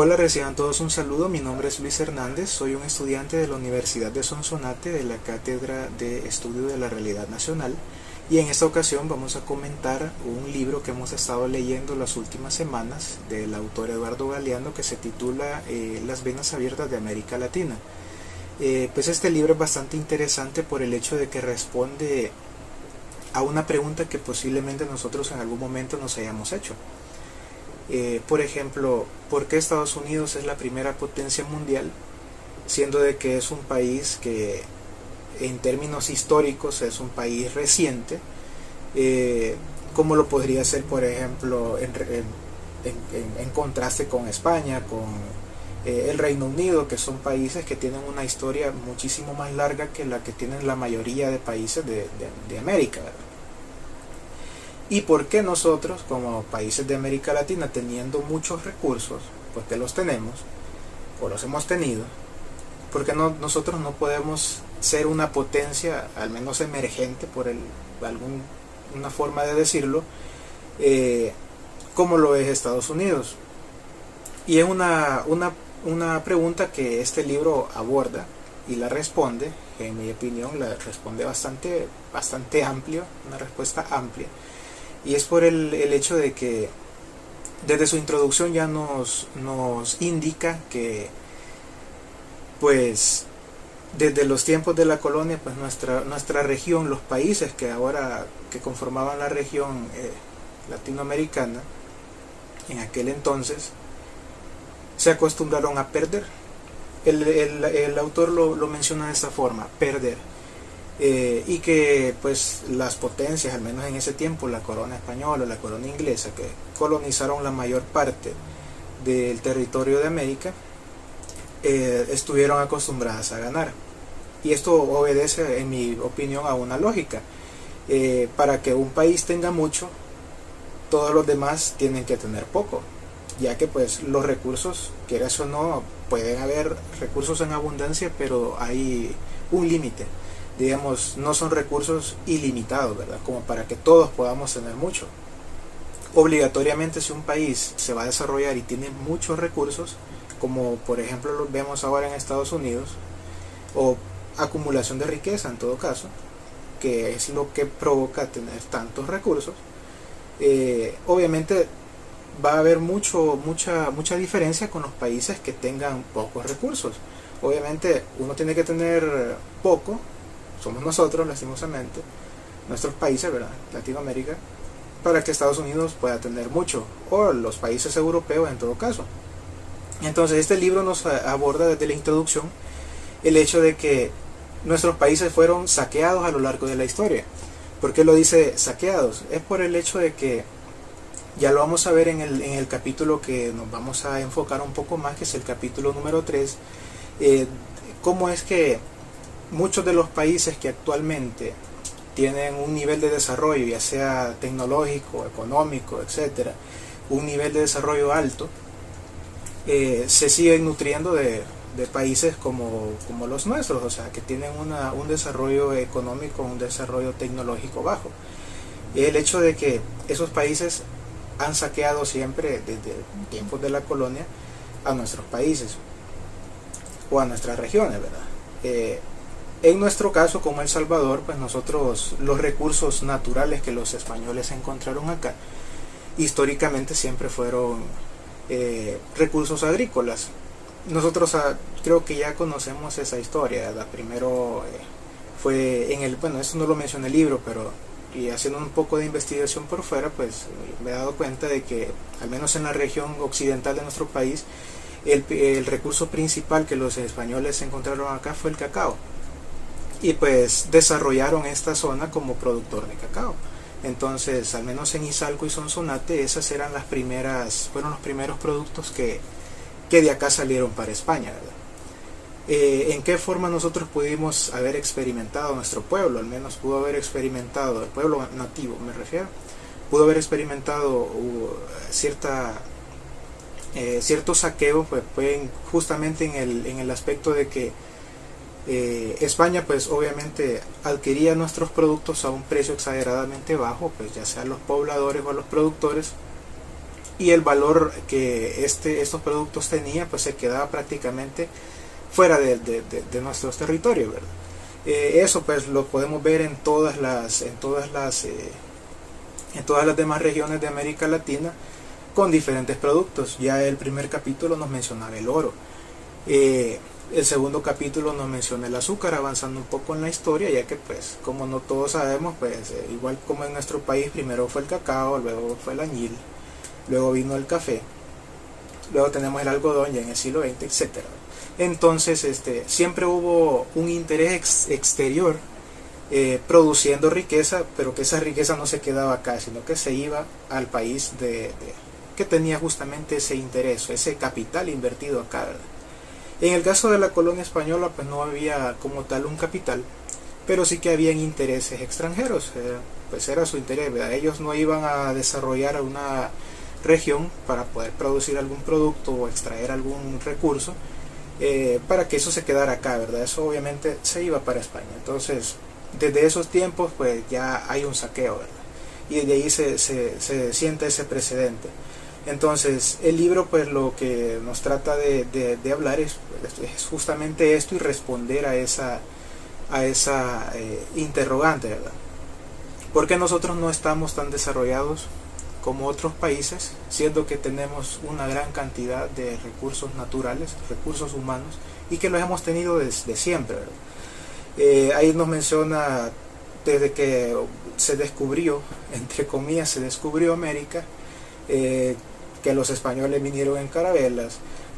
Hola, reciban todos un saludo. Mi nombre es Luis Hernández, soy un estudiante de la Universidad de Sonsonate de la Cátedra de Estudio de la Realidad Nacional, y en esta ocasión vamos a comentar un libro que hemos estado leyendo las últimas semanas del autor Eduardo Galeano, que se titula Las venas abiertas de América Latina. Pues este libro es bastante interesante por el hecho de que responde a una pregunta que posiblemente nosotros en algún momento nos hayamos hecho. Por ejemplo, ¿por qué Estados Unidos es la primera potencia mundial, siendo de que es un país que en términos históricos es un país reciente, como lo podría ser, por ejemplo, en contraste con España, con el Reino Unido, que son países que tienen una historia muchísimo más larga que la que tienen la mayoría de países de América, ¿verdad? ¿Y por qué nosotros, como países de América Latina, teniendo muchos recursos, porque los tenemos, o los hemos tenido, por qué nosotros no podemos ser una potencia, al menos emergente, por alguna forma de decirlo, como lo es Estados Unidos? Y es una pregunta que este libro aborda y la responde, en mi opinión, la responde bastante amplio, una respuesta amplia. Y es por el hecho de que desde su introducción ya nos indica que, pues, desde los tiempos de la colonia, pues nuestra región, los países que conformaban la región latinoamericana, en aquel entonces, se acostumbraron a perder. El autor lo menciona de esta forma: perder. Y que pues las potencias, al menos en ese tiempo, la corona española, la corona inglesa, que colonizaron la mayor parte del territorio de América, estuvieron acostumbradas a ganar. Y esto obedece, en mi opinión, a una lógica. Para que un país tenga mucho, todos los demás tienen que tener poco, ya que pues los recursos, quieras o no, pueden haber recursos en abundancia, pero hay un límite. Digamos, no son recursos ilimitados, ¿verdad? Como para que todos podamos tener mucho. Obligatoriamente, si un país se va a desarrollar y tiene muchos recursos, como por ejemplo lo vemos ahora en Estados Unidos, o acumulación de riqueza en todo caso, que es lo que provoca tener tantos recursos, obviamente va a haber mucha diferencia con los países que tengan pocos recursos. Obviamente uno tiene que tener poco, somos nosotros, lastimosamente, nuestros países, ¿verdad? Latinoamérica, para que Estados Unidos pueda tener mucho, o los países europeos en todo caso. Entonces este libro nos aborda desde la introducción el hecho de que nuestros países fueron saqueados a lo largo de la historia. ¿Por qué lo dice saqueados? Es por el hecho de que, ya lo vamos a ver en el capítulo que nos vamos a enfocar un poco más, que es el capítulo número 3, cómo es que muchos de los países que actualmente tienen un nivel de desarrollo, ya sea tecnológico, económico, etcétera, un nivel de desarrollo alto, se siguen nutriendo de países como los nuestros, o sea, que tienen un desarrollo económico, un desarrollo tecnológico bajo. Y el hecho de que esos países han saqueado siempre, desde tiempos de la colonia, a nuestros países o a nuestras regiones, ¿verdad? En nuestro caso, como El Salvador, pues nosotros, los recursos naturales que los españoles encontraron acá, históricamente siempre fueron recursos agrícolas. Nosotros creo que ya conocemos esa historia, ¿verdad? Primero fue bueno, eso no lo menciona el libro, pero y haciendo un poco de investigación por fuera, pues me he dado cuenta de que, al menos en la región occidental de nuestro país, el recurso principal que los españoles encontraron acá fue el cacao. Y pues desarrollaron esta zona como productor de cacao. Entonces, al menos en Izalco y Sonsonate, fueron los primeros productos que de acá salieron para España, ¿verdad? ¿En qué forma nosotros pudimos haber experimentado, nuestro pueblo al menos pudo haber experimentado, el pueblo nativo me refiero, pudo haber experimentado cierto saqueo? Pues fue justamente en el aspecto de que España pues obviamente adquiría nuestros productos a un precio exageradamente bajo, pues ya sea a los pobladores o a los productores, y el valor que estos productos tenían pues se quedaba prácticamente fuera de nuestros territorios, ¿verdad? Eso pues lo podemos ver en todas las demás regiones de América Latina con diferentes productos. Ya el primer capítulo nos mencionaba el oro, el segundo capítulo nos menciona el azúcar, avanzando un poco en la historia, ya que pues como no todos sabemos, pues igual como en nuestro país primero fue el cacao, luego fue el añil, luego vino el café, luego tenemos el algodón ya en el siglo XX, etcétera. Entonces siempre hubo un interés exterior produciendo riqueza, pero que esa riqueza no se quedaba acá, sino que se iba al país que tenía justamente ese interés, ese capital invertido acá, ¿verdad? En el caso de la colonia española pues no había como tal un capital, pero sí que habían intereses extranjeros, pues era su interés, ¿verdad? Ellos no iban a desarrollar una región para poder producir algún producto o extraer algún recurso para que eso se quedara acá, ¿verdad? Eso obviamente se iba para España. Entonces desde esos tiempos pues ya hay un saqueo, ¿verdad? Y desde ahí se siente ese precedente. Entonces el libro pues lo que nos trata de hablar es justamente esto y responder a esa interrogante, ¿verdad? Porque nosotros no estamos tan desarrollados como otros países, siendo que tenemos una gran cantidad de recursos naturales, recursos humanos, y que los hemos tenido desde siempre, ¿verdad? Ahí nos menciona desde que se descubrió, entre comillas, se descubrió América, que los españoles vinieron en carabelas,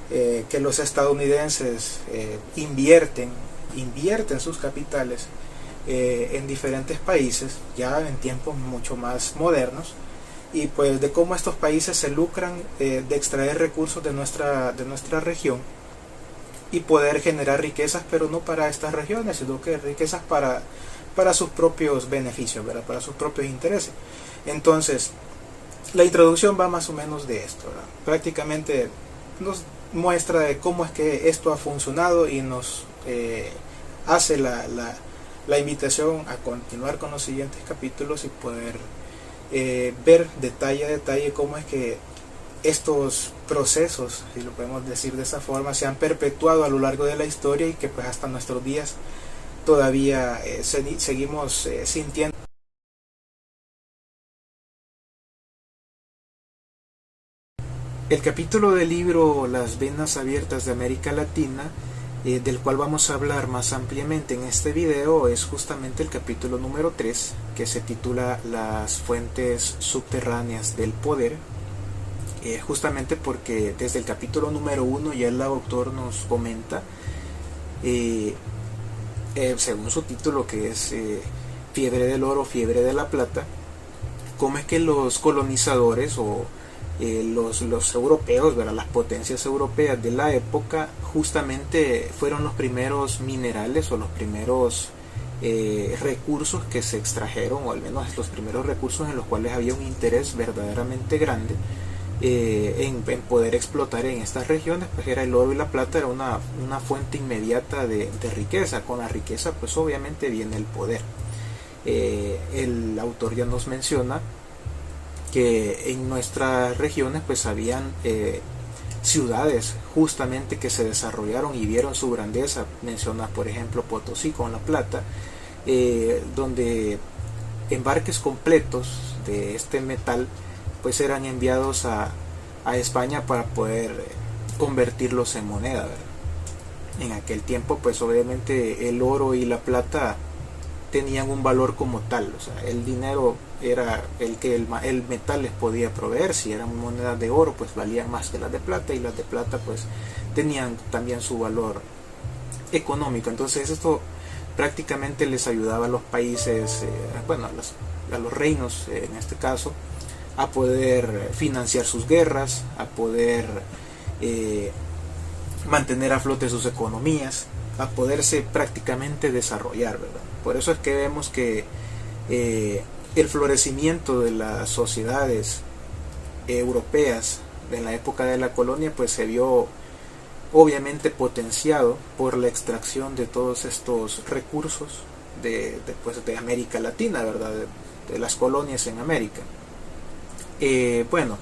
que los estadounidenses invierten sus capitales en diferentes países, ya en tiempos mucho más modernos, y pues de cómo estos países se lucran de extraer recursos de nuestra región y poder generar riquezas, pero no para estas regiones, sino que riquezas para sus propios beneficios, ¿verdad? Para sus propios intereses. Entonces la introducción va más o menos de esto, ¿verdad? Prácticamente nos muestra de cómo es que esto ha funcionado y nos hace la invitación a continuar con los siguientes capítulos y poder ver detalle a detalle cómo es que estos procesos, si lo podemos decir de esa forma, se han perpetuado a lo largo de la historia y que pues hasta nuestros días todavía seguimos sintiendo. El capítulo del libro Las venas abiertas de América Latina, del cual vamos a hablar más ampliamente en este video, es justamente el capítulo número 3, que se titula Las fuentes subterráneas del poder, justamente porque desde el capítulo número 1 ya el autor nos comenta, según su título, que es Fiebre del oro, fiebre de la plata, cómo es que los colonizadores o los europeos, ¿verdad? Las potencias europeas de la época justamente fueron los primeros minerales o los primeros recursos que se extrajeron, o al menos los primeros recursos en los cuales había un interés verdaderamente grande en poder explotar en estas regiones. Pues era el oro y la plata, era una fuente inmediata de riqueza. Con la riqueza pues obviamente viene el poder. El autor ya nos menciona que en nuestras regiones pues habían ciudades justamente que se desarrollaron y vieron su grandeza. Menciona por ejemplo Potosí con la plata, donde embarques completos de este metal pues eran enviados a España para poder convertirlos en moneda, ¿verdad? En aquel tiempo pues obviamente el oro y la plata tenían un valor como tal, o sea, el dinero era el que el metal les podía proveer. Si eran monedas de oro pues valían más que las de plata, y las de plata pues tenían también su valor económico. Entonces esto prácticamente les ayudaba a los países, bueno, a los reinos en este caso, a poder financiar sus guerras, a poder mantener a flote sus economías, a poderse prácticamente desarrollar, ¿verdad? Por eso es que vemos que el florecimiento de las sociedades europeas en la época de la colonia pues se vio obviamente potenciado por la extracción de todos estos recursos de América Latina, ¿verdad? De las colonias en América. Bueno,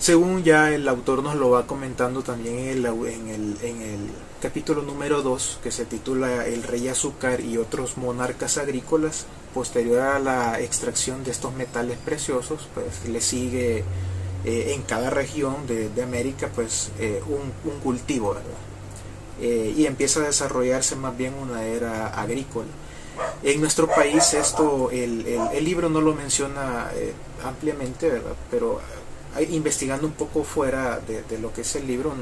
Según ya el autor nos lo va comentando también en el capítulo número 2, que se titula El Rey Azúcar y otros monarcas agrícolas, posterior a la extracción de estos metales preciosos, pues le sigue en cada región de América pues un cultivo, ¿verdad? Y empieza a desarrollarse más bien una era agrícola. En nuestro país esto, el libro no lo menciona ampliamente, ¿verdad? Pero investigando un poco fuera de lo que es el libro,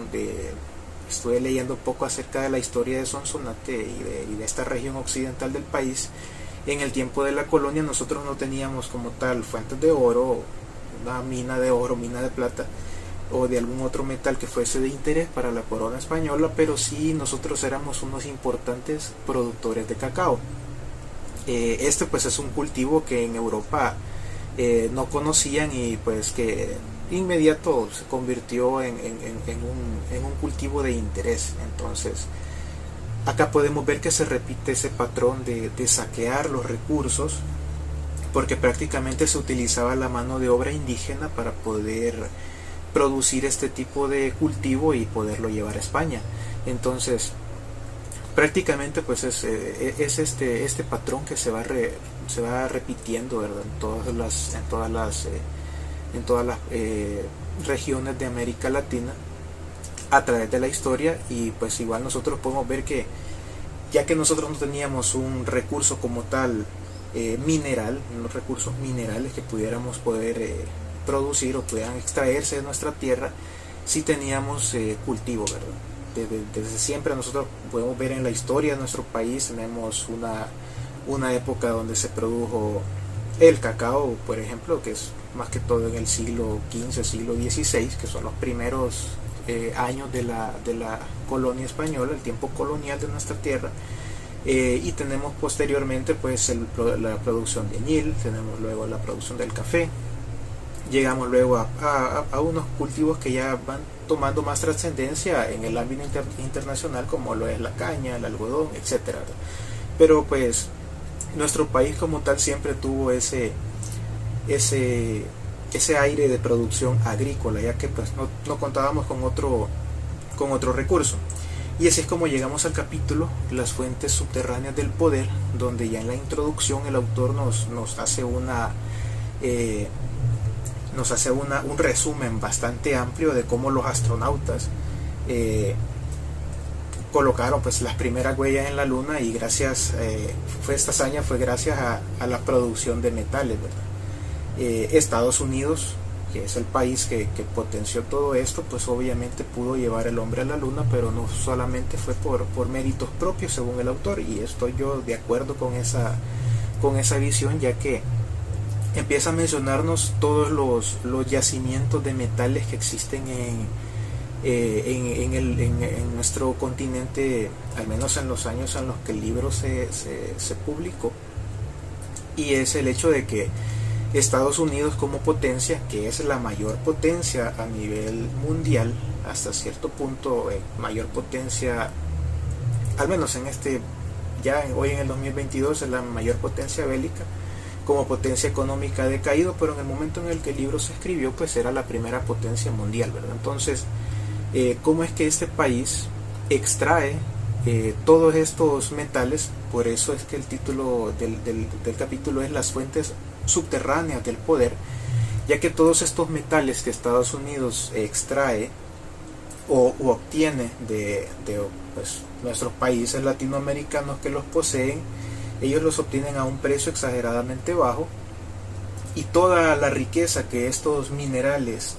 estuve leyendo un poco acerca de la historia de Sonsonate y de esta región occidental del país. En el tiempo de la colonia nosotros no teníamos como tal fuentes de oro, una mina de oro, mina de plata o de algún otro metal que fuese de interés para la corona española, pero sí nosotros éramos unos importantes productores de cacao. Este pues es un cultivo que en Europa no conocían y pues que inmediato se convirtió en un cultivo de interés. Entonces acá podemos ver que se repite ese patrón de saquear los recursos, porque prácticamente se utilizaba la mano de obra indígena para poder producir este tipo de cultivo y poderlo llevar a España. Entonces prácticamente pues es este patrón que se va repitiendo, ¿verdad? En todas las regiones de América Latina a través de la historia. Y pues igual nosotros podemos ver que ya que nosotros no teníamos un recurso como tal mineral, unos recursos minerales que pudiéramos poder producir o pudieran extraerse de nuestra tierra, sí teníamos cultivo, ¿verdad? Desde siempre nosotros podemos ver en la historia de nuestro país, tenemos una época donde se produjo el cacao, por ejemplo, que es más que todo en el siglo XV, siglo XVI, que son los primeros años de la colonia española, el tiempo colonial de nuestra tierra. Y tenemos posteriormente pues la producción de añil, tenemos luego la producción del café, llegamos luego a unos cultivos que ya van tomando más trascendencia en el ámbito internacional, como lo es la caña, el algodón, etcétera. Pero pues nuestro país como tal siempre tuvo ese aire de producción agrícola, ya que pues no contábamos con otro recurso. Y así es como llegamos al capítulo Las fuentes subterráneas del poder, donde ya en la introducción el autor nos hace un resumen bastante amplio de cómo los astronautas colocaron pues las primeras huellas en la luna, y esta hazaña fue gracias a la producción de metales, ¿verdad? Estados Unidos, que es el país que potenció todo esto, pues obviamente pudo llevar el hombre a la luna, pero no solamente fue por méritos propios, según el autor, y estoy yo de acuerdo con esa visión, ya que empieza a mencionarnos todos los yacimientos de metales que existen en nuestro continente, al menos en los años en los que el libro se publicó, y es el hecho de que Estados Unidos como potencia, que es la mayor potencia a nivel mundial, hasta cierto punto mayor potencia, al menos hoy en el 2022 es la mayor potencia bélica, como potencia económica ha decaído, pero en el momento en el que el libro se escribió pues era la primera potencia mundial, ¿verdad? Entonces, ¿cómo es que este país extrae todos estos metales? Por eso es que el título del capítulo es Las fuentes subterráneas del poder, ya que todos estos metales que Estados Unidos extrae o obtiene de pues, nuestros países latinoamericanos que los poseen, ellos los obtienen a un precio exageradamente bajo, y toda la riqueza que estos minerales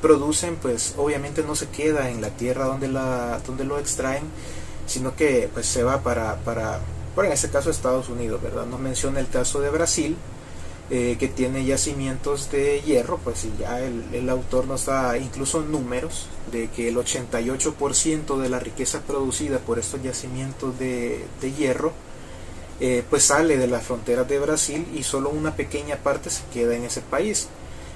producen pues obviamente no se queda en la tierra donde lo extraen, sino que pues se va para en este caso Estados Unidos, ¿verdad? Nos menciona el caso de Brasil, que tiene yacimientos de hierro, pues y ya el autor nos da incluso números de que el 88% de la riqueza producida por estos yacimientos de hierro pues sale de las fronteras de Brasil, y solo una pequeña parte se queda en ese país.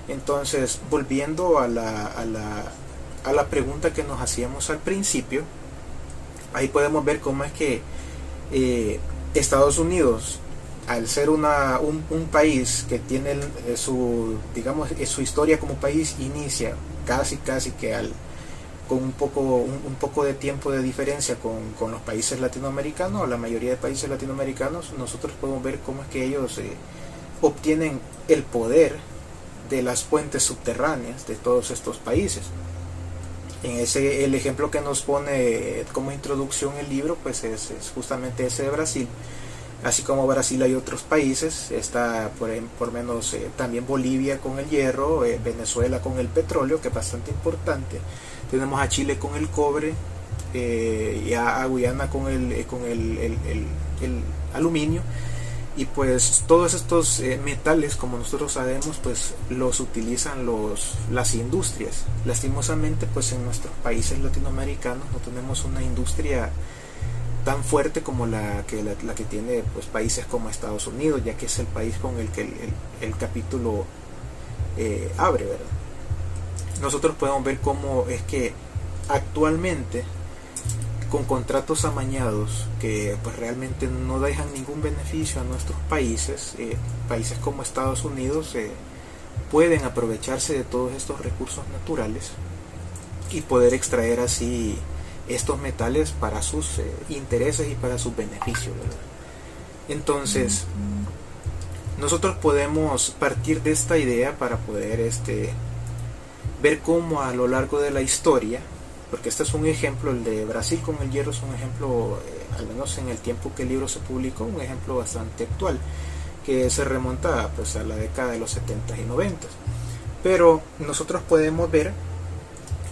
Entonces, volviendo a la pregunta que nos hacíamos al principio, ahí podemos ver cómo es que Estados Unidos al ser un país que tiene su, digamos, su historia como país inicia casi que con un poco de tiempo de diferencia con los países latinoamericanos, o la mayoría de países latinoamericanos, nosotros podemos ver cómo es que ellos obtienen el poder de las fuentes subterráneas de todos estos países. El ejemplo que nos pone como introducción el libro, pues es justamente ese de Brasil. Así como Brasil hay otros países, está por menos también Bolivia con el hierro, Venezuela con el petróleo, que es bastante importante. Tenemos a Chile con el cobre, y a Guyana con el aluminio. Y pues todos estos metales, como nosotros sabemos, pues los utilizan las industrias. Lastimosamente, pues en nuestros países latinoamericanos no tenemos una industria tan fuerte como la que tiene pues países como Estados Unidos, ya que es el país con el que el capítulo abre, ¿verdad? Nosotros podemos ver cómo es que actualmente, con contratos amañados que pues realmente no dejan ningún beneficio a nuestros países, países como Estados Unidos pueden aprovecharse de todos estos recursos naturales y poder extraer así estos metales para sus intereses y para sus beneficios, ¿verdad? Entonces, nosotros podemos partir de esta idea para poder ver cómo a lo largo de la historia, porque este es un ejemplo, el de Brasil con el hierro es un ejemplo, al menos en el tiempo que el libro se publicó, un ejemplo bastante actual, que se remonta pues a la década de los 70 y 90. Pero nosotros podemos ver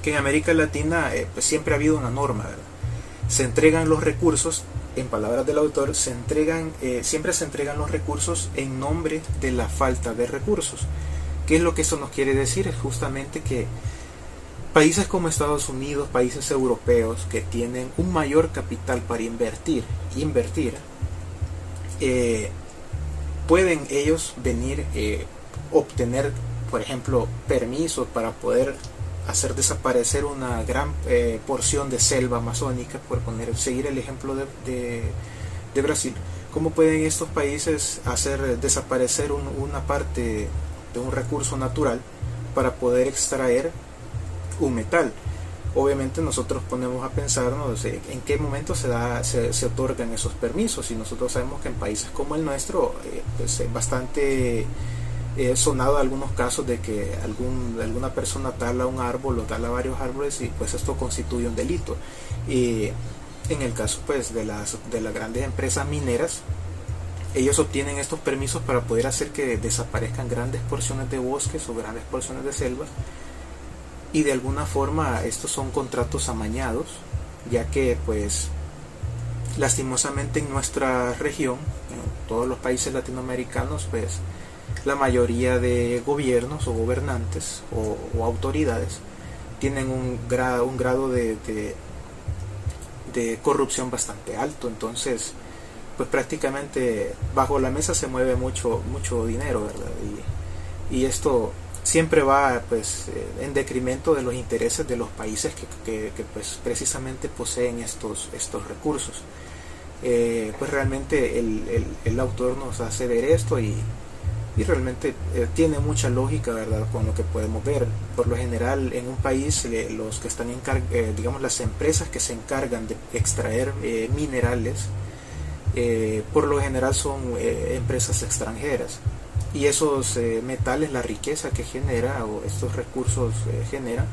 que en América Latina pues siempre ha habido una norma, ¿verdad? Se entregan los recursos, en palabras del autor, siempre se entregan los recursos en nombre de la falta de recursos. ¿Qué es lo que eso nos quiere decir? Es justamente que países como Estados Unidos, países europeos que tienen un mayor capital para invertir, pueden ellos venir, obtener, por ejemplo, permisos para poder hacer desaparecer una gran porción de selva amazónica, seguir el ejemplo de Brasil. ¿Cómo pueden estos países hacer desaparecer una parte de un recurso natural para poder extraer un metal? Obviamente nosotros ponemos a pensarnos en qué momento se otorgan esos permisos, y nosotros sabemos que en países como el nuestro pues es bastante sonado algunos casos de que alguna persona tala un árbol o tala varios árboles, y pues esto constituye un delito. Y en el caso pues de las grandes empresas mineras, ellos obtienen estos permisos para poder hacer que desaparezcan grandes porciones de bosques o grandes porciones de selvas, y de alguna forma estos son contratos amañados, ya que pues lastimosamente en nuestra región, en todos los países latinoamericanos, pues la mayoría de gobiernos o gobernantes o autoridades tienen un grado de corrupción bastante alto. Entonces pues prácticamente bajo la mesa se mueve mucho dinero, ¿verdad? Y esto siempre va pues en decremento de los intereses de los países que pues precisamente poseen estos recursos. Pues realmente el autor nos hace ver esto, y realmente tiene mucha lógica, ¿verdad? Con lo que podemos ver. Por lo general en un país los que están digamos las empresas que se encargan de extraer minerales, por lo general son empresas extranjeras, y esos metales, la riqueza que genera o estos recursos genera,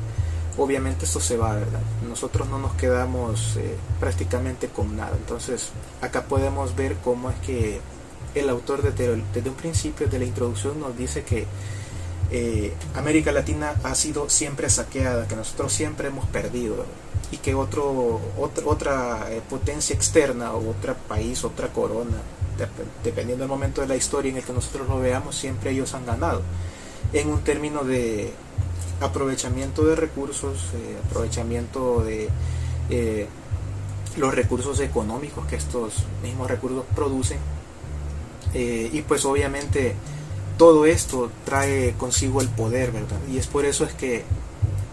obviamente esto se va, ¿verdad? Nosotros no nos quedamos prácticamente con nada. Entonces acá podemos ver cómo es que el autor desde un principio de la introducción nos dice que América Latina ha sido siempre saqueada, que nosotros siempre hemos perdido, ¿verdad? Y que otra potencia externa o otro país, otra corona, dependiendo del momento de la historia en el que nosotros lo veamos, siempre ellos han ganado en un término de aprovechamiento de recursos, aprovechamiento de los recursos económicos que estos mismos recursos producen, y pues obviamente todo esto trae consigo el poder, ¿verdad? Y es por eso es que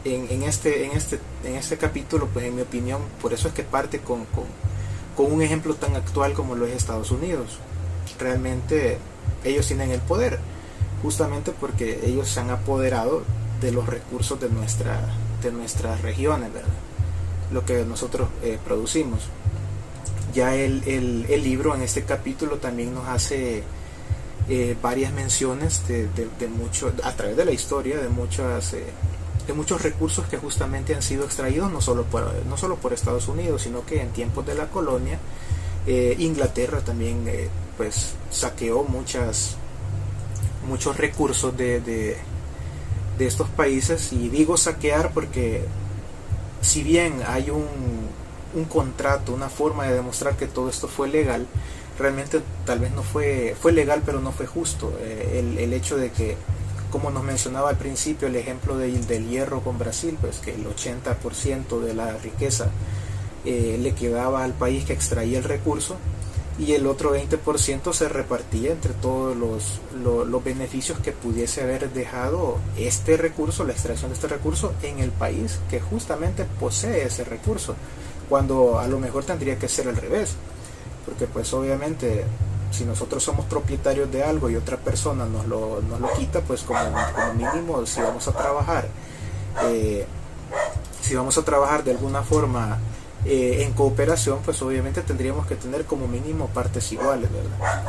en este capítulo, pues en mi opinión, por eso es que parte con un ejemplo tan actual como lo es Estados Unidos. realmente ellos tienen el poder, justamente porque ellos se han apoderado de los recursos de nuestras regiones, ¿verdad? Lo que nosotros producimos. Ya el libro en este capítulo también nos hace varias menciones de mucho, a través de la historia, de muchos recursos que justamente han sido extraídos no solo por Estados Unidos, sino que en tiempos de la colonia Inglaterra también pues saqueó muchos recursos de estos países. Y digo saquear porque si bien hay un contrato, una forma de demostrar que todo esto fue legal, realmente tal vez no fue legal, pero no fue justo. El hecho de que, como nos mencionaba al principio, el ejemplo del hierro con Brasil, pues que el 80% de la riqueza le quedaba al país que extraía el recurso, y el otro 20% se repartía entre todos los beneficios que pudiese haber dejado este recurso, la extracción de este recurso, en el país que justamente posee ese recurso, cuando a lo mejor tendría que ser al revés, porque pues obviamente si nosotros somos propietarios de algo y otra persona nos lo quita, pues como mínimo si vamos a trabajar de alguna forma en cooperación, pues obviamente tendríamos que tener como mínimo partes iguales, ¿verdad?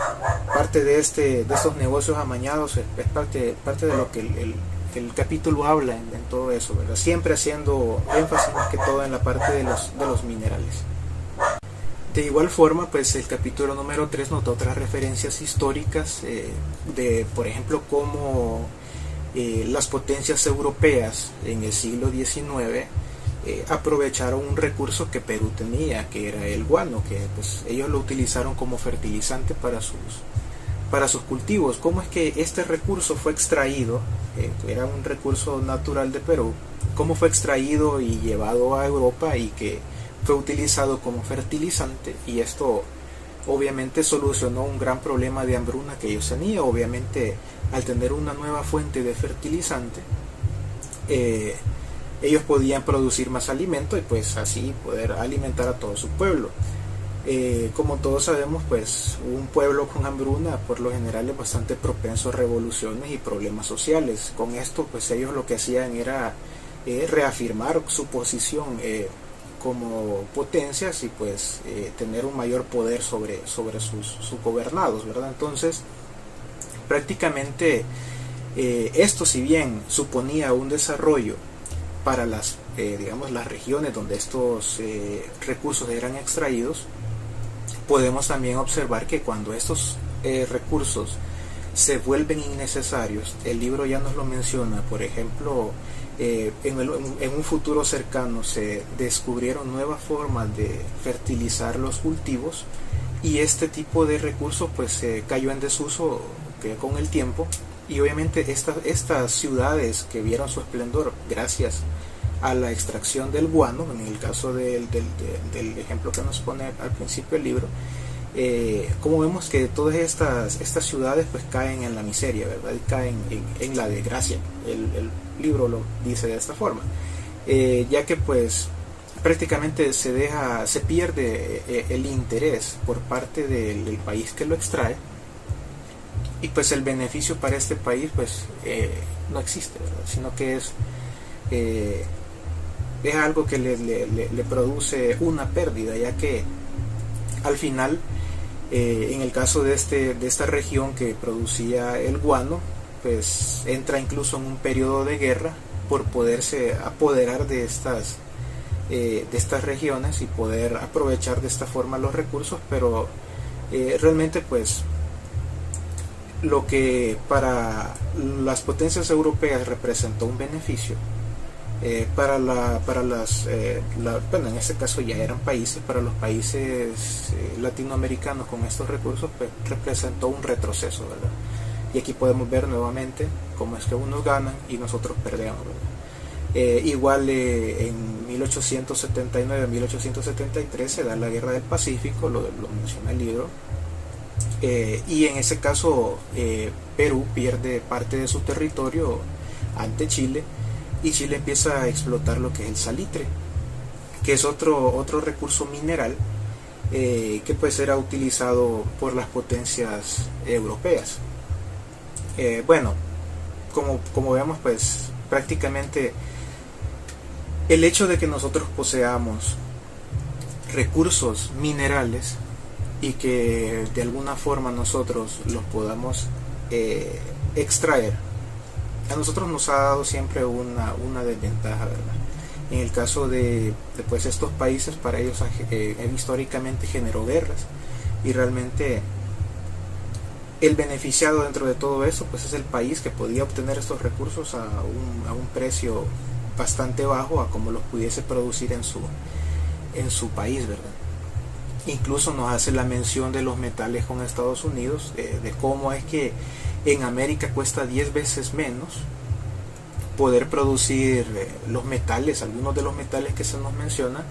Parte de estos negocios amañados es parte de lo que el capítulo habla en todo eso, ¿verdad? Siempre haciendo énfasis más que todo en la parte de los minerales. De igual forma, pues el capítulo número 3 nota otras referencias históricas de, por ejemplo, cómo las potencias europeas en el siglo XIX aprovecharon un recurso que Perú tenía, que era el guano, que pues ellos lo utilizaron como fertilizante para sus cultivos. ¿Cómo es que este recurso fue extraído? Era un recurso natural de Perú. ¿Cómo fue extraído y llevado a Europa y que fue utilizado como fertilizante? Y esto obviamente solucionó un gran problema de hambruna que ellos tenían. Obviamente, al tener una nueva fuente de fertilizante, ellos podían producir más alimento y pues así poder alimentar a todo su pueblo. Como todos sabemos, pues un pueblo con hambruna por lo general es bastante propenso a revoluciones y problemas sociales. Con esto pues ellos lo que hacían era reafirmar su posición como potencias y pues tener un mayor poder sobre sus gobernados, ¿verdad? Entonces prácticamente esto, si bien suponía un desarrollo para las regiones donde estos recursos eran extraídos, podemos también observar que cuando estos recursos se vuelven innecesarios, el libro ya nos lo menciona. Por ejemplo, en un futuro cercano se descubrieron nuevas formas de fertilizar los cultivos, y este tipo de recursos pues cayó en desuso con el tiempo. Y obviamente estas ciudades que vieron su esplendor gracias a la extracción del guano, en el caso del ejemplo que nos pone al principio el libro, como vemos que todas estas ciudades pues caen en la miseria, ¿verdad? Y caen en la desgracia. El libro lo dice de esta forma, ya que pues prácticamente se pierde el interés por parte del país que lo extrae, y pues el beneficio para este país pues no existe, ¿verdad? Sino que es algo que le produce una pérdida, ya que al final en el caso de esta región que producía el guano, pues entra incluso en un periodo de guerra por poderse apoderar de estas regiones y poder aprovechar de esta forma los recursos. Pero realmente pues lo que para las potencias europeas representó un beneficio, bueno, en este caso ya eran países, para los países latinoamericanos con estos recursos pues representó un retroceso, ¿verdad? Y aquí podemos ver nuevamente cómo es que unos ganan y nosotros perdemos, ¿verdad? Igual en 1879-1873 se da la Guerra del Pacífico, lo menciona el libro. Y en ese caso Perú pierde parte de su territorio ante Chile, y Chile empieza a explotar lo que es el salitre, que es otro recurso mineral que pues era utilizado por las potencias europeas. Bueno, como vemos, pues prácticamente el hecho de que nosotros poseamos recursos minerales y que de alguna forma nosotros los podamos extraer, a nosotros nos ha dado siempre una desventaja, ¿verdad? En el caso de pues, estos países, para ellos históricamente generó guerras, y realmente el beneficiado dentro de todo eso pues es el país, que podía obtener estos recursos a un precio bastante bajo a como los pudiese producir en su país, ¿verdad? Incluso nos hace la mención de los metales con Estados Unidos, de cómo es que en América cuesta 10 veces menos poder producir los metales, algunos de los metales que se nos menciona,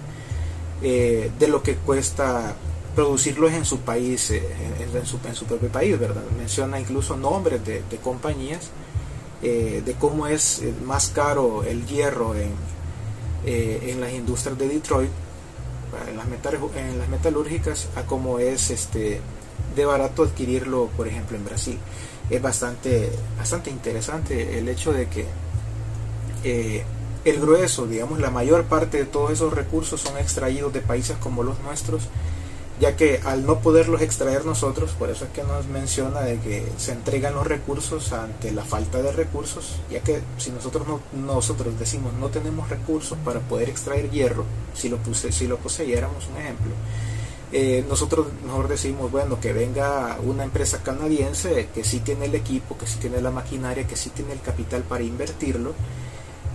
de lo que cuesta producirlos en su país, en su propio país, ¿verdad? Menciona incluso nombres de compañías, de cómo es más caro el hierro en las industrias de Detroit, en las metalúrgicas, a cómo es de barato adquirirlo, por ejemplo, en Brasil. Es bastante interesante el hecho de que el grueso, digamos, la mayor parte de todos esos recursos son extraídos de países como los nuestros, ya que al no poderlos extraer nosotros, por eso es que nos menciona de que se entregan los recursos ante la falta de recursos, ya que si nosotros decimos no tenemos recursos para poder extraer hierro, si lo poseyéramos, un ejemplo, nosotros mejor decimos, bueno, que venga una empresa canadiense que sí tiene el equipo, que sí tiene la maquinaria, que sí tiene el capital para invertirlo,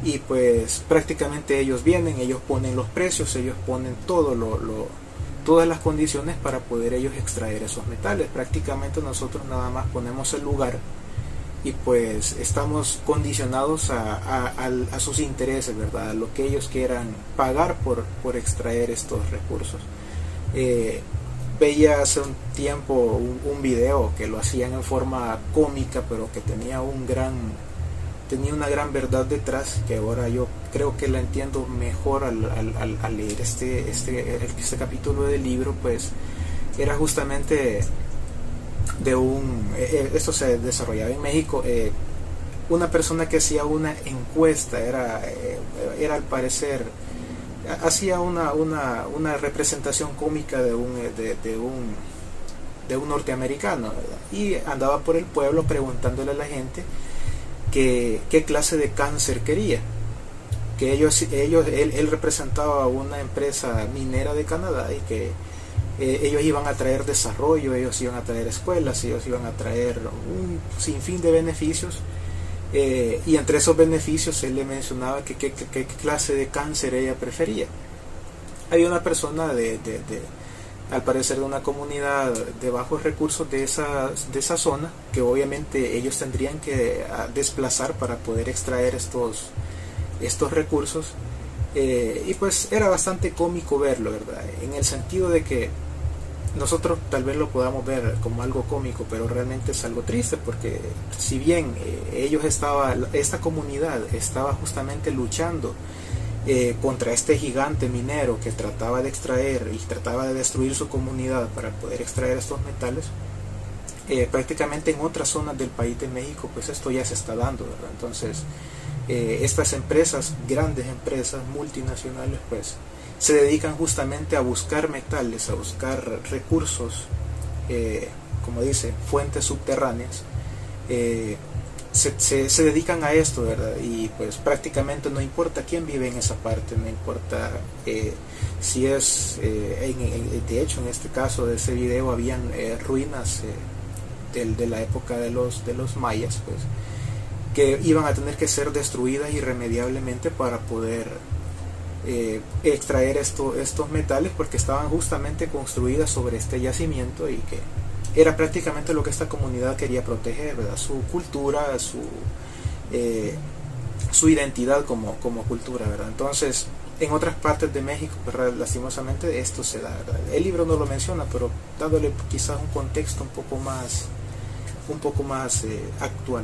y pues prácticamente ellos vienen, ellos ponen los precios, ellos ponen todas las condiciones para poder ellos extraer esos metales. Prácticamente nosotros nada más ponemos el lugar y pues estamos condicionados a sus intereses, ¿verdad? A lo que ellos quieran pagar por extraer estos recursos. Veía hace un tiempo un video que lo hacían en forma cómica, pero que tenía una gran verdad detrás, que ahora yo creo que la entiendo mejor al leer este capítulo del libro. Pues era justamente esto se desarrollaba en México, una persona que hacía una encuesta, era al parecer, hacía una representación cómica de un norteamericano, ¿verdad? Y andaba por el pueblo preguntándole a la gente qué clase de cáncer quería, que él representaba a una empresa minera de Canadá, y que ellos iban a traer desarrollo, ellos iban a traer escuelas, ellos iban a traer un sinfín de beneficios, y entre esos beneficios él le mencionaba qué clase de cáncer ella prefería. Había una persona al parecer de una comunidad de bajos recursos de esa zona, que obviamente ellos tendrían que desplazar para poder extraer estos recursos, y pues era bastante cómico verlo, ¿verdad? En el sentido de que nosotros tal vez lo podamos ver como algo cómico, pero realmente es algo triste, porque si bien esta comunidad estaba justamente luchando contra este gigante minero que trataba de extraer y trataba de destruir su comunidad para poder extraer estos metales, prácticamente en otras zonas del país de México pues esto ya se está dando, ¿verdad? Entonces estas empresas, grandes empresas multinacionales, pues se dedican justamente a buscar metales, a buscar recursos, como dice, fuentes subterráneas, se dedican a esto, ¿verdad? Y pues prácticamente no importa quién vive en esa parte, no importa si es, de hecho en este caso de ese video habían ruinas de la época de los mayas, pues, que iban a tener que ser destruidas irremediablemente para poder extraer estos metales, porque estaban justamente construidas sobre este yacimiento, y que era prácticamente lo que esta comunidad quería proteger, ¿verdad? Su cultura, su identidad como cultura, ¿verdad? Entonces, en otras partes de México, ¿verdad?, lastimosamente esto se da, ¿verdad? El libro no lo menciona, pero dándole quizás un contexto un poco más actual.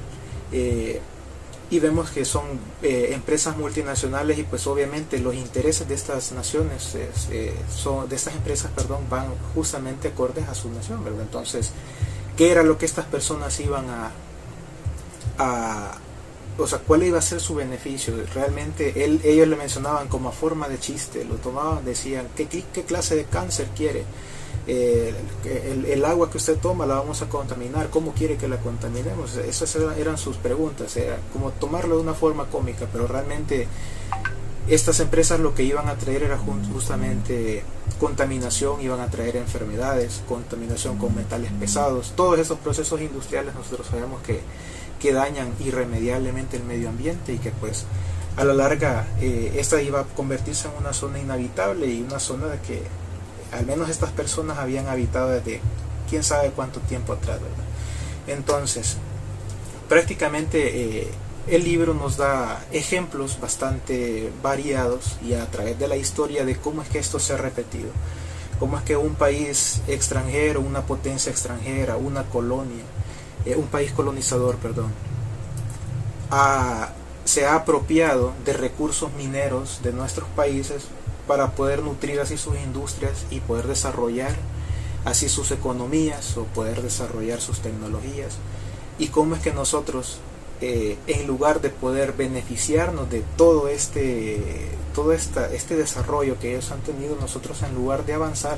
y vemos que son empresas multinacionales, y pues obviamente los intereses de estas naciones de estas empresas, perdón, van justamente acordes a su nación, ¿verdad? Entonces, ¿qué era lo que estas personas iban o sea, cuál iba a ser su beneficio? Realmente ellos le mencionaban como a forma de chiste, lo tomaban, decían, ¿qué clase de cáncer quiere? El agua que usted toma la vamos a contaminar, ¿cómo quiere que la contaminemos? Esas eran sus preguntas, era como tomarlo de una forma cómica, pero realmente estas empresas lo que iban a traer era justamente contaminación, iban a traer enfermedades, contaminación con metales pesados, todos esos procesos industriales nosotros sabemos que dañan irremediablemente el medio ambiente, y que pues a la larga esta iba a convertirse en una zona inhabitable, y una zona de que al menos estas personas habían habitado desde quién sabe cuánto tiempo atrás, ¿verdad? Entonces, prácticamente el libro nos da ejemplos bastante variados, y a través de la historia, de cómo es que esto se ha repetido, cómo es que un país extranjero, una potencia extranjera, una colonia, un país colonizador, perdón, se ha apropiado de recursos mineros de nuestros países para poder nutrir así sus industrias y poder desarrollar así sus economías, o poder desarrollar sus tecnologías. Y cómo es que nosotros, en lugar de poder beneficiarnos de todo este desarrollo que ellos han tenido, nosotros, en lugar de avanzar,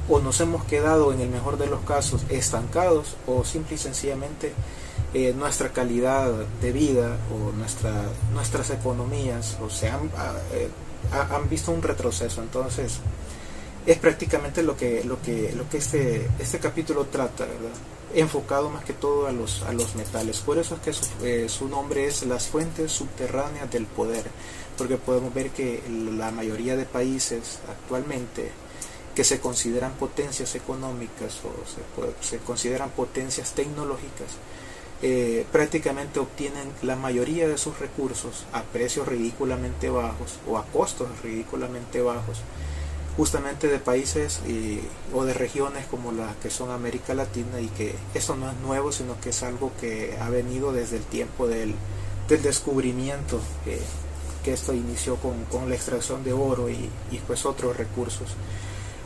o nos hemos quedado, en el mejor de los casos, estancados, o simple y sencillamente nuestra calidad de vida o nuestras economías han visto un retroceso. Entonces es prácticamente lo que este capítulo trata, ¿verdad? Enfocado más que todo a los metales. Por eso es que su nombre es Las fuentes subterráneas del poder, porque podemos ver que la mayoría de países actualmente que se consideran potencias económicas, o se consideran potencias tecnológicas, prácticamente obtienen la mayoría de sus recursos a precios ridículamente bajos, o a costos ridículamente bajos, justamente de países o de regiones como las que son América Latina. Y que esto no es nuevo, sino que es algo que ha venido desde el tiempo del descubrimiento, que esto inició con la extracción de oro y pues otros recursos.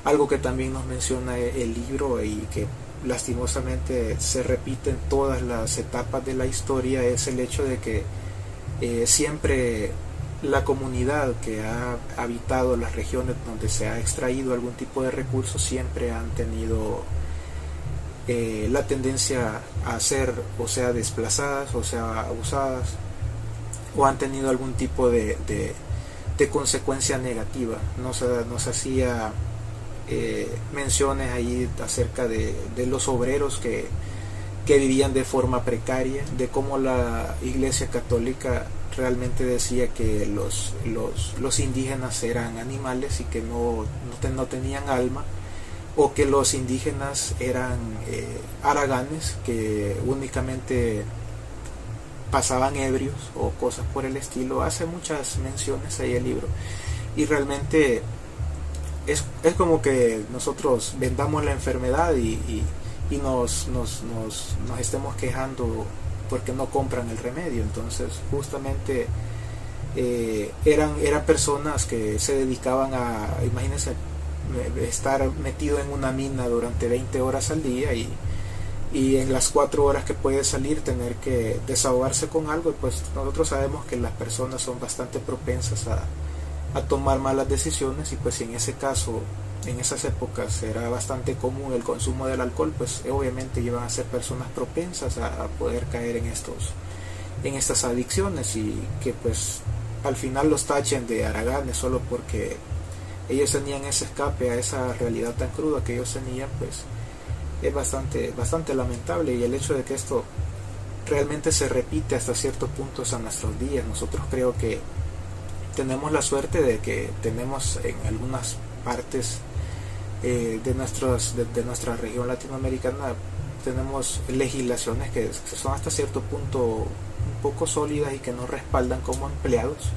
Algo que también nos menciona el libro, y que lastimosamente se repite en todas las etapas de la historia, es el hecho de que siempre la comunidad que ha habitado las regiones donde se ha extraído algún tipo de recursos, siempre han tenido la tendencia a ser, o sea, desplazadas, o sea, abusadas, o han tenido algún tipo de consecuencia negativa. Nos hacía menciones ahí acerca de los obreros que vivían de forma precaria, de cómo la Iglesia Católica realmente decía que los indígenas eran animales y que no tenían alma, o que los indígenas eran haraganes que únicamente pasaban ebrios o cosas por el estilo. Hace muchas menciones ahí el libro, y realmente es como que nosotros vendamos la enfermedad y nos estemos quejando porque no compran el remedio. Entonces justamente eran personas que se dedicaban a, imagínense, estar metido en una mina durante 20 horas al día, y en las 4 horas que puede salir tener que desahogarse con algo. Y pues nosotros sabemos que las personas son bastante propensas a tomar malas decisiones, y pues en ese caso, en esas épocas era bastante común el consumo del alcohol, pues obviamente iban a ser personas propensas a poder caer en estas adicciones, y que pues al final los tachen de haraganes solo porque ellos tenían ese escape a esa realidad tan cruda que ellos tenían. Pues es bastante lamentable, y el hecho de que esto realmente se repite hasta cierto punto a nuestros días. Nosotros creo que tenemos la suerte de que tenemos en algunas partes de nuestra región latinoamericana, tenemos legislaciones que son hasta cierto punto un poco sólidas y que nos respaldan como empleados,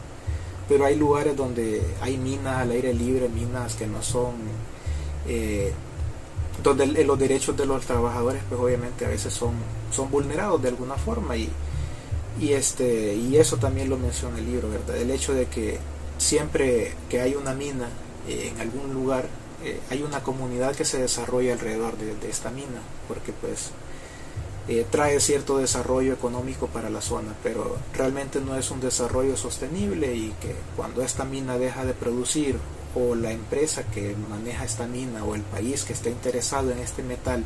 pero hay lugares donde hay minas al aire libre, minas que no son donde los derechos de los trabajadores pues obviamente a veces son vulnerados de alguna forma, y y eso también lo menciona el libro, ¿verdad? El hecho de que siempre que hay una mina en algún lugar, hay una comunidad que se desarrolla alrededor de esta mina, porque pues trae cierto desarrollo económico para la zona, pero realmente no es un desarrollo sostenible, y que cuando esta mina deja de producir, o la empresa que maneja esta mina o el país que está interesado en este metal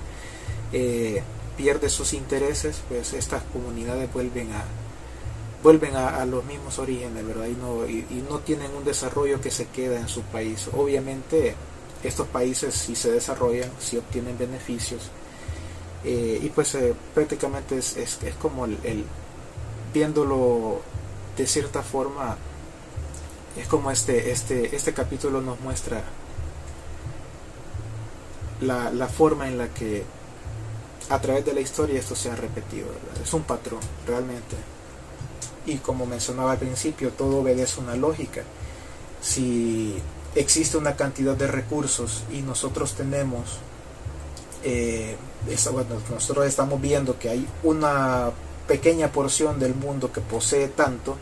pierde sus intereses, pues estas comunidades vuelven a los mismos orígenes, ¿verdad? Y no tienen un desarrollo que se queda en su país. Obviamente estos países si se desarrollan, si obtienen beneficios, y pues prácticamente es como viéndolo de cierta forma, es como este capítulo nos muestra la forma en la que a través de la historia esto se ha repetido, ¿verdad? Es un patrón realmente, y como mencionaba al principio, todo obedece una lógica. Si existe una cantidad de recursos y nosotros tenemos nosotros estamos viendo que hay una pequeña porción del mundo que posee tanto,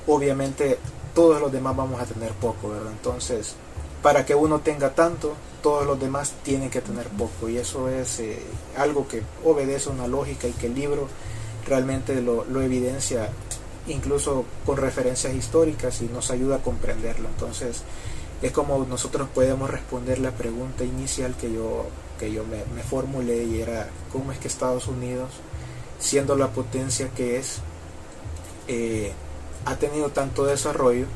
obviamente todos los demás vamos a tener poco, ¿verdad? Entonces, para que uno tenga tanto, todos los demás tienen que tener poco, y eso es algo que obedece una lógica, y que el libro realmente lo evidencia, incluso con referencias históricas, y nos ayuda a comprenderlo. Entonces es como nosotros podemos responder la pregunta inicial que yo me formulé, y era: ¿cómo es que Estados Unidos, siendo la potencia que es, ha tenido tanto desarrollo,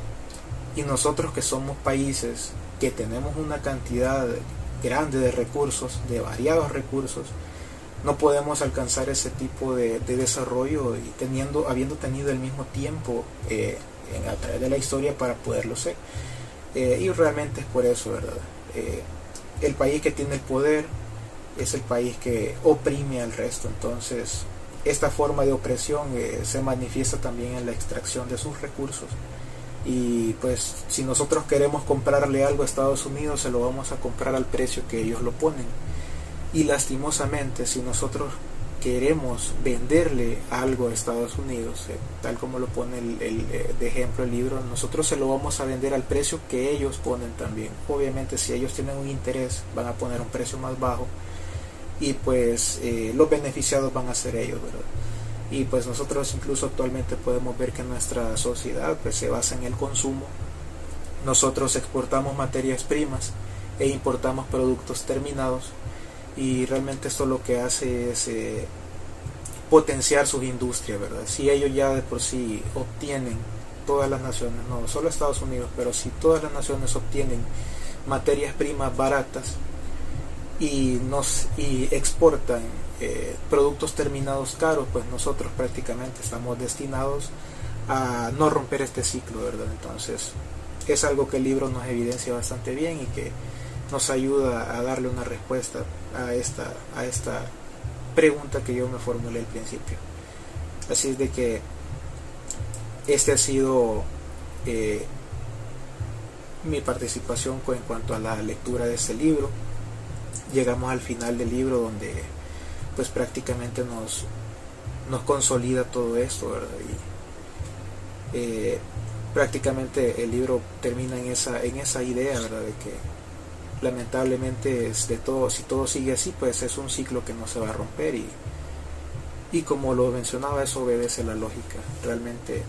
y nosotros, que somos países que tenemos una cantidad grande de recursos, de variados recursos, no podemos alcanzar ese tipo de desarrollo, y habiendo tenido el mismo tiempo a través de la historia para poderlo ser? Y realmente es por eso, ¿verdad? El país que tiene el poder es el país que oprime al resto. Entonces esta forma de opresión se manifiesta también en la extracción de sus recursos, y pues si nosotros queremos comprarle algo a Estados Unidos, se lo vamos a comprar al precio que ellos lo ponen, y lastimosamente si nosotros queremos venderle algo a Estados Unidos, tal como lo pone de ejemplo el libro, nosotros se lo vamos a vender al precio que ellos ponen también. Obviamente si ellos tienen un interés, van a poner un precio más bajo, y pues los beneficiados van a ser ellos, ¿verdad? Y pues nosotros incluso actualmente podemos ver que nuestra sociedad pues se basa en el consumo. Nosotros exportamos materias primas e importamos productos terminados, y realmente esto lo que hace es potenciar sus industrias, ¿verdad? Si ellos ya de por sí obtienen, todas las naciones, no solo Estados Unidos, pero si todas las naciones obtienen materias primas baratas y exportan productos terminados caros, pues nosotros prácticamente estamos destinados a no romper este ciclo, ¿verdad? Entonces es algo que el libro nos evidencia bastante bien, y que nos ayuda a darle una respuesta a esta pregunta que yo me formulé al principio. Así es de que este ha sido mi participación en cuanto a la lectura de este libro. Llegamos al final del libro, donde pues prácticamente nos consolida todo esto, ¿verdad? Y prácticamente el libro termina en esa idea, ¿verdad? De que lamentablemente si todo sigue así, pues es un ciclo que no se va a romper, y como lo mencionaba, eso obedece la lógica. Realmente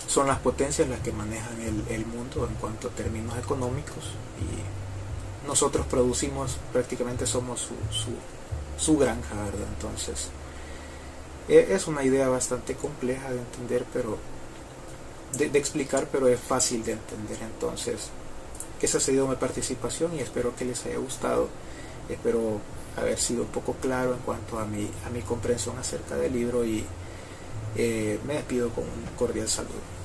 son las potencias las que manejan el mundo en cuanto a términos económicos, y nosotros producimos, prácticamente somos su granja, ¿verdad? Entonces es una idea bastante compleja de entender, pero de explicar, pero es fácil de entender. Entonces esa ha sido mi participación, y espero que les haya gustado. Espero haber sido un poco claro en cuanto a mi comprensión acerca del libro, y me despido con un cordial saludo.